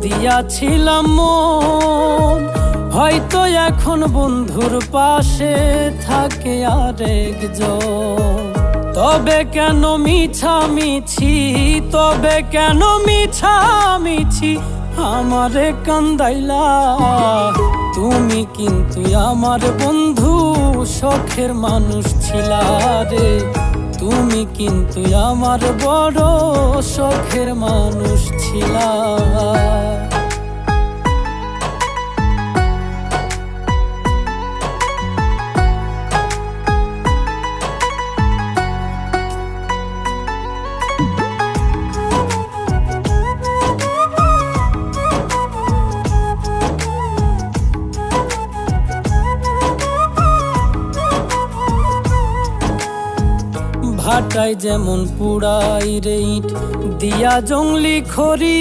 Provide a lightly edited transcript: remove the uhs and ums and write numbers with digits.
দিয়াছিলাম মন, হয়তো এখন বন্ধুর পাশে থাকে আরেকজন। তবে কেন মিছামিছি, তবে কেন মিছামিছি আমারে কান্দাইলা? তুমি কিন্তু আমার বন্ধু, শখের মানুষ ছিলা রে। তুমি কিন্তু আমার বড় শখের মানুষ ছিলা। ভাটায় যেমন পুড়াই রে ইট দিয়া জংলি খড়ি,